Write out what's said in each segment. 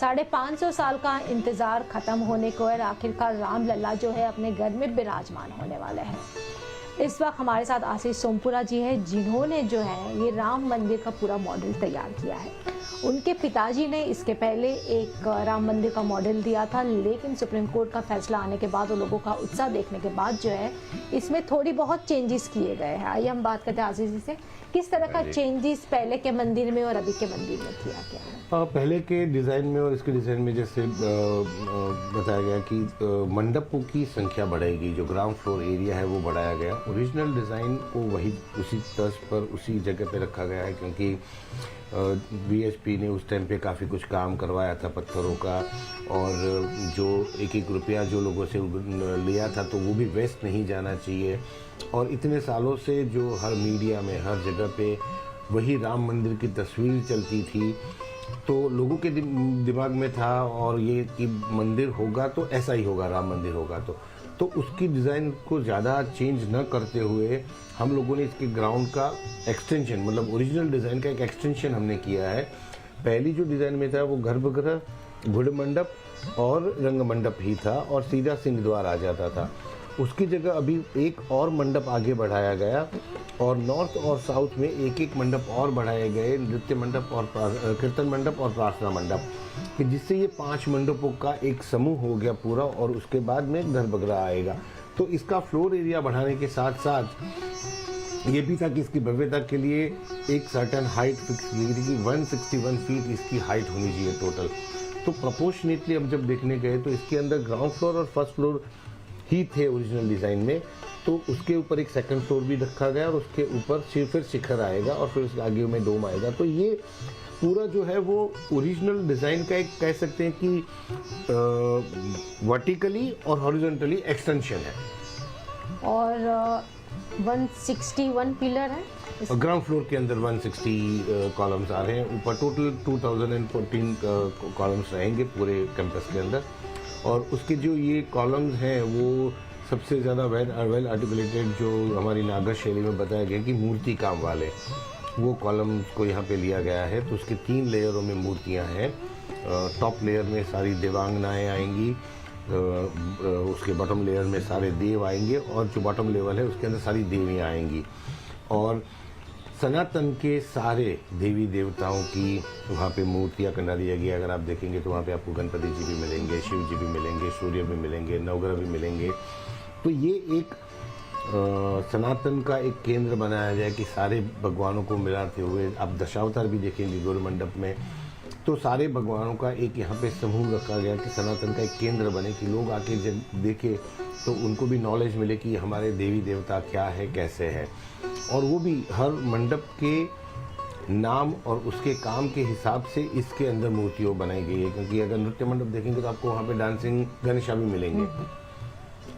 550 साल का इंतज़ार ख़त्म होने को और आखिरकार राम लल्ला जो है अपने घर में विराजमान होने वाले हैं। इस वक्त हमारे साथ आशीष सोमपुरा जी है, जिन्होंने जो है ये राम मंदिर का पूरा मॉडल तैयार किया है। उनके पिताजी ने इसके पहले एक राम मंदिर का मॉडल दिया था, लेकिन सुप्रीम कोर्ट का फैसला आने के बाद और लोगों का उत्साह देखने के बाद जो है इसमें थोड़ी बहुत चेंजेस किए गए हैं। आइए हम बात करते हैं आशीष जी से, किस तरह का चेंजेस पहले के मंदिर में और अभी के मंदिर में किया गया है? पहले के डिज़ाइन में और इसके डिज़ाइन में जैसे बताया गया कि मंडपों की संख्या बढ़ेगी, जो ग्राउंड फ्लोर एरिया है वो बढ़ाया गया। ओरिजिनल डिज़ाइन को वही उसी तर्ज पर उसी जगह पे रखा गया है, क्योंकि बीएचपी ने उस टाइम पे काफ़ी कुछ काम करवाया था पत्थरों का, और जो एक एक रुपया जो लोगों से लिया था तो वो भी वेस्ट नहीं जाना चाहिए। और इतने सालों से जो हर मीडिया में हर जगह पे वही राम मंदिर की तस्वीर चलती थी, तो लोगों के दिमाग में था और ये कि मंदिर होगा तो ऐसा ही होगा, राम मंदिर होगा तो उसकी डिज़ाइन को ज़्यादा चेंज न करते हुए हम लोगों ने इसके ग्राउंड का एक्सटेंशन, मतलब ओरिजिनल डिज़ाइन का एक एक्सटेंशन हमने किया है। पहली जो डिज़ाइन में था वो गर्भगृह, घुड़ मंडप और रंग मंडप ही था और सीधा सिंह द्वार आ जाता था। उसकी जगह अभी एक और मंडप आगे बढ़ाया गया और नॉर्थ और साउथ में एक एक मंडप और बढ़ाए गए, नृत्य मंडप और कीर्तन मंडप और प्रार्थना मंडप, कि जिससे ये 5 मंडपों का एक समूह हो गया पूरा, और उसके बाद में गर्भगृह आएगा। तो इसका फ्लोर एरिया बढ़ाने के साथ साथ ये भी था कि इसकी भव्यता के लिए एक सर्टेन हाइट फिक्स की गई कि 161 फीट इसकी हाइट होनी चाहिए टोटल। तो प्रोपोर्शनेटली हम जब देखने गए तो इसके अंदर ग्राउंड फ्लोर और फर्स्ट फ्लोर ही थे ओरिजिनल डिज़ाइन में, तो उसके ऊपर एक सेकंड फ्लोर भी रखा गया और उसके ऊपर फिर शिखर आएगा और फिर उसके आगे में डोम आएगा। तो ये पूरा जो है वो ओरिजिनल डिज़ाइन का एक कह सकते हैं कि वर्टिकली और हॉरिजॉन्टली एक्सटेंशन है। और 161 पिलर है ग्राउंड फ्लोर के अंदर, 160 कॉलम्स आ रहे हैं ऊपर। टोटल 2014 कॉलम्स रहेंगे पूरे कैंपस के अंदर, और उसके जो ये कॉलम्स हैं वो सबसे ज़्यादा वेल आर्टिकुलेटेड, जो हमारी नागर शैली में बताया गया कि मूर्ति काम वाले, वो कॉलम्स को यहाँ पे लिया गया है। तो उसके 3 लेयरों में मूर्तियाँ हैं। टॉप लेयर में सारी देवांगनाएँ आएंगी, उसके बॉटम लेयर में सारे देव आएंगे, और जो बॉटम लेवल है उसके अंदर सारी देवियाँ आएंगी। और सनातन के सारे देवी देवताओं की वहाँ पे मूर्तियाँ बना दिया गया। अगर आप देखेंगे तो वहाँ पे आपको गणपति जी भी मिलेंगे, शिव जी भी मिलेंगे, सूर्य भी मिलेंगे, नवग्रह भी मिलेंगे। तो ये एक सनातन का एक केंद्र बनाया जाए कि सारे भगवानों को मिलाते हुए, आप दशावतार भी देखेंगे गौर मंडप में, तो सारे भगवानों का एक यहाँ पे समूह रखा गया कि सनातन का एक केंद्र बने, कि लोग आके जब देखे तो उनको भी नॉलेज मिले कि हमारे देवी देवता क्या है, कैसे है। और वो भी हर मंडप के नाम और उसके काम के हिसाब से इसके अंदर मूर्तियों बनाई गई है। क्योंकि अगर नृत्य मंडप देखेंगे तो आपको वहाँ पे डांसिंग गणेशा भी मिलेंगे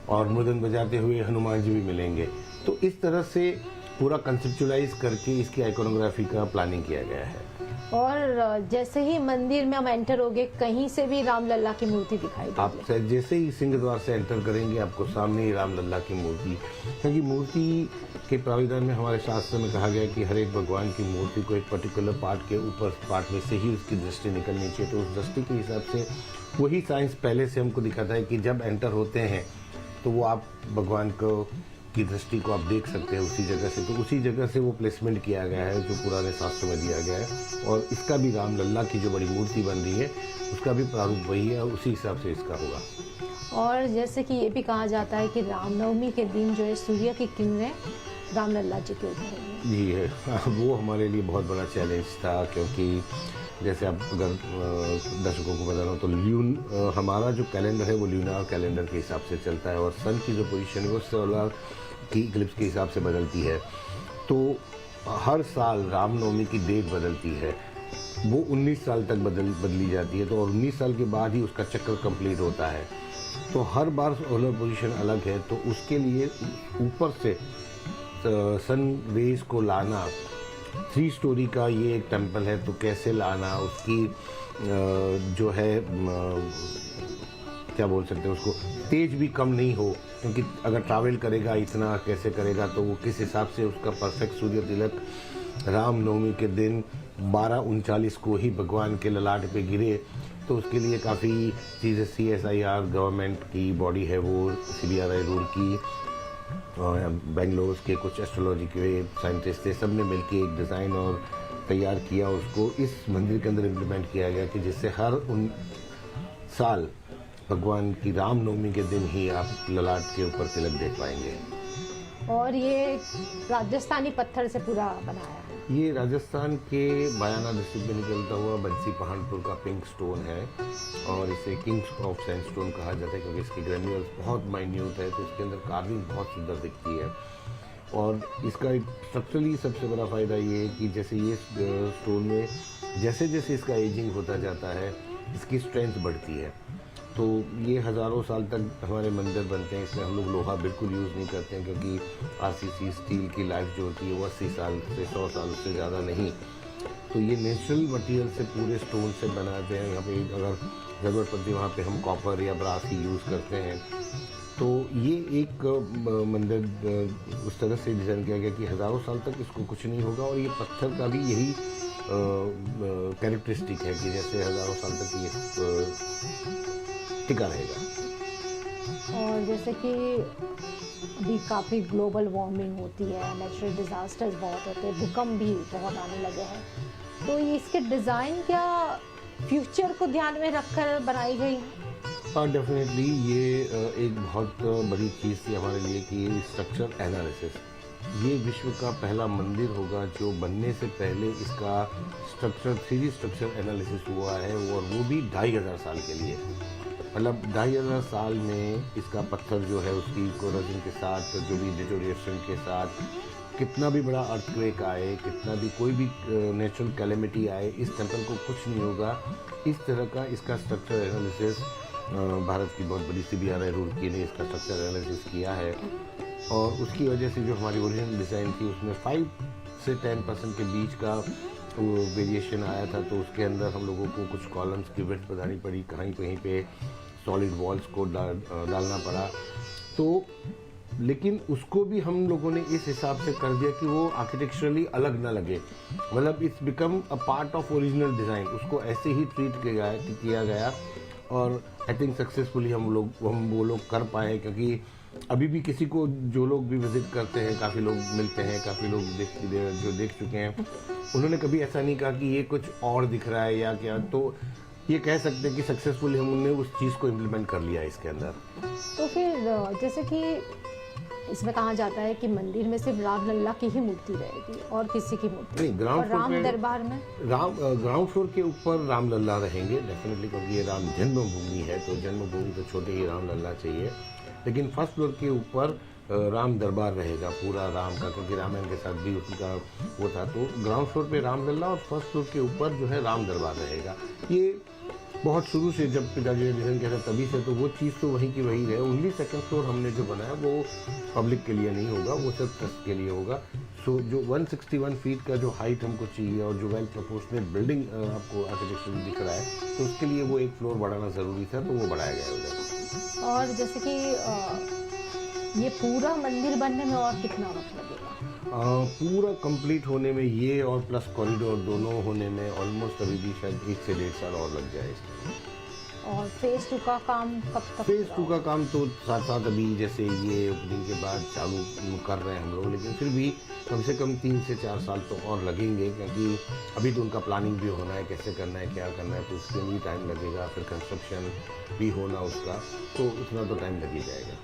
और मृदंग बजाते हुए हनुमान जी भी मिलेंगे। तो इस तरह से पूरा कंसेप्चुलाइज करके इसकी आइकोनोग्राफी का प्लानिंग किया गया है। और जैसे ही मंदिर में हम एंटर होंगे, कहीं से भी राम लल्ला की मूर्ति दिखाई देगी। आप जैसे ही सिंह द्वार से एंटर करेंगे आपको सामने ही राम लल्ला की मूर्ति, क्योंकि मूर्ति के प्राविधान में हमारे शास्त्र में कहा गया कि हर एक भगवान की मूर्ति को एक पर्टिकुलर पार्ट के ऊपर पार्ट में से ही उसकी दृष्टि निकलनी चाहिए। तो उस दृष्टि के हिसाब से वही साइंस पहले से हमको दिखाता है कि जब एंटर होते हैं तो वो आप भगवान को की दृष्टि को आप देख सकते हैं उसी जगह से। तो उसी जगह से वो प्लेसमेंट किया गया है जो पुराने शास्त्रों में दिया गया है। और इसका भी राम लल्ला की जो बड़ी मूर्ति बन रही है उसका भी प्रारूप वही है और उसी हिसाब से इसका होगा। और जैसे कि ये भी कहा जाता है कि रामनवमी के दिन जो है सूर्य की किरणें राम लल्ला जी के ऊपर होंगी। जी है, वो हमारे लिए बहुत बड़ा चैलेंज था, क्योंकि जैसे आप अगर दर्शकों को बता रहा हूँ तो हमारा जो कैलेंडर है वो ल्यूनार कैलेंडर के हिसाब से चलता है, और सन की जो पोजीशन है वो सोलर की इक्लिप्स के हिसाब से बदलती है। तो हर साल रामनवमी की डेट बदलती है, वो 19 साल तक बदली जाती है। तो और 19 साल के बाद ही उसका चक्कर कंप्लीट होता है। तो हर बार सोलर पोजीशन अलग है, तो उसके लिए ऊपर से सन रेज को लाना, 3 स्टोरी का ये एक टेम्पल है, तो कैसे लाना, उसकी जो है क्या बोल सकते हैं उसको, तेज भी कम नहीं हो, क्योंकि अगर ट्रैवल करेगा इतना कैसे करेगा, तो वो किस हिसाब से उसका परफेक्ट सूर्य तिलक रामनवमी के दिन 12:39 को ही भगवान के ललाट पे गिरे, तो उसके लिए काफ़ी चीज़ें CSIR गवर्नमेंट की बॉडी है, वो CBRI रूल की, बेंगलोर के कुछ एस्ट्रोलॉजी के साइंटिस्ट थे, सब ने मिलकर एक डिज़ाइन और तैयार किया, उसको इस मंदिर के अंदर इम्प्लीमेंट किया गया कि जिससे हर साल भगवान की रामनवमी के दिन ही आप ललाट के ऊपर तिलक देख पाएंगे। और ये राजस्थानी पत्थर से पूरा बनाया है। ये राजस्थान के बयाना डिस्ट्रिक्ट में निकलता हुआ बंसी पहाड़पुर का पिंक स्टोन है और इसे किंग्स ऑफ सैंडस्टोन कहा जाता है क्योंकि इसकी ग्रेन्यूल्स बहुत माइन्यूट है, तो इसके अंदर कार्विंग बहुत सुंदर दिखती है। और इसका एक स्ट्रक्चरली सबसे बड़ा फ़ायदा ये है कि जैसे ये स्टोन में जैसे जैसे इसका एजिंग होता जाता है, इसकी स्ट्रेंथ बढ़ती है। तो ये हज़ारों साल तक हमारे मंदिर बनते हैं, इसमें हम लोग लोहा बिल्कुल यूज़ नहीं करते हैं क्योंकि RCC स्टील की लाइफ जो होती है वो 80 साल से 100 साल से ज़्यादा नहीं। तो ये नेचुरल मटेरियल से पूरे स्टोन से बनाते हैं। यहाँ पे अगर ज़रूरत पड़ती है वहाँ पे हम कॉपर या ब्रास ही यूज़ करते हैं। तो ये एक मंदिर उस तरह से डिज़ाइन किया गया कि हज़ारों साल तक इसको कुछ नहीं होगा और ये पत्थर का भी यही कैरेक्टरिस्टिक है कि जैसे हज़ारों साल तक ये टिका रहेगा। और जैसे कि अभी काफ़ी ग्लोबल वार्मिंग होती है, नेचुरल डिज़ास्टर्स बहुत होते हैं, भूकंप भी बहुत आने लगे हैं, तो ये इसके डिज़ाइन क्या फ्यूचर को ध्यान में रखकर बनाई गई है? हाँ, डेफिनेटली ये एक बहुत बड़ी चीज़ थी हमारे लिए कि स्ट्रक्चर एनालिसिस, ये विश्व का पहला मंदिर होगा जो बनने से पहले इसका स्ट्रक्चर 3D स्ट्रक्चर एनालिसिस हुआ है और वो भी 2500 साल के लिए। मतलब 2500 साल में इसका पत्थर जो है उसकी कोरोजन के साथ, जो भी डिटोरिएशन के साथ, कितना भी बड़ा अर्थक्वेक आए, कितना भी कोई भी नेचुरल कैलेमिटी आए, इस टेम्पल को कुछ नहीं होगा। इस तरह का इसका स्ट्रक्चर एनालिसिस भारत की बहुत बड़ी CBRI रूल की ने इसका स्ट्रक्चर एनालिसिस किया है और उसकी वजह से जो हमारी ओरिजिनल डिज़ाइन थी उसमें 5 से 10% के बीच का वेरिएशन आया था। तो उसके अंदर हम लोगों को कुछ कॉलम्स की विड्थ बतानी पड़ी, कहीं पे सॉलिड वॉल्स को डालना पड़ा। तो लेकिन उसको भी हम लोगों ने इस हिसाब से कर दिया कि वो आर्किटेक्चरली अलग ना लगे, मतलब it's become a part of original design. उसको ऐसे ही ट्रीट किया गया और आई थिंक सक्सेसफुली हम वो लोग कर पाए, क्योंकि अभी भी किसी को, जो लोग भी विज़िट करते हैं, काफ़ी लोग मिलते हैं, काफ़ी लोग जो देख चुके हैं, उन्होंने कभी ऐसा नहीं कहा कि ये कुछ और दिख रहा है या क्या। तो ये कह सकते हैं कि सक्सेसफुली हमने उस चीज़ को इम्प्लीमेंट कर लिया इसके अंदर। तो फिर जैसे कि इसमें कहा जाता है कि मंदिर में सिर्फ राम लल्ला की ही मूर्ति रहेगी और किसी की मूर्ति नहीं, ग्राउंड फ्लोर राम दरबार में ग्राउंड फ्लोर के ऊपर राम लल्ला रहेंगे डेफिनेटली, क्योंकि ये राम जन्मभूमि है, तो जन्मभूमि तो छोटे ही राम लल्ला चाहिए। लेकिन फर्स्ट फ्लोर के ऊपर राम दरबार रहेगा पूरा राम का, क्योंकि रामायण के साथ भी उसका वो था। तो ग्राउंड फ्लोर पे राम लल्ला और फर्स्ट फ्लोर के ऊपर जो है राम दरबार रहेगा। ये बहुत शुरू से जब पिताजी ने डिज़ाइन किया था तभी से, तो वो चीज़ तो वहीं की वहीं रहे। ओनली सेकंड फ्लोर हमने जो बनाया वो पब्लिक के लिए नहीं होगा, वो सिर्फ ट्रस्ट के लिए होगा। सो जो 161 फीट का जो हाइट हमको चाहिए और जो वेल प्रोपोर्शनेट बिल्डिंग आपको आर्किटेक्चर दिख रहा है, तो उसके लिए वो एक फ्लोर बढ़ाना ज़रूरी था, तो वो बढ़ाया गया उधर। और जैसे कि ये पूरा मंदिर बनने में और कितना वक्त लगेगा? पूरा कंप्लीट होने में ये और प्लस कॉरिडोर दोनों होने में ऑलमोस्ट अभी भी शायद 1 से 1.5 साल और लग जाए इसमें। और फेज़ 2 का काम कब तक? फेज़ 2 का काम तो साथ अभी जैसे ये ओपनिंग के बाद चालू कर रहे हैं हम लोग, लेकिन फिर भी कम से कम 3 से 4 साल तो और लगेंगे, क्योंकि अभी तो उनका प्लानिंग भी होना है, कैसे करना है, क्या करना है, तो उसके लिए टाइम लगेगा। फिर कंस्ट्रक्शन भी होना उसका, तो उतना तो टाइम लग ही जाएगा।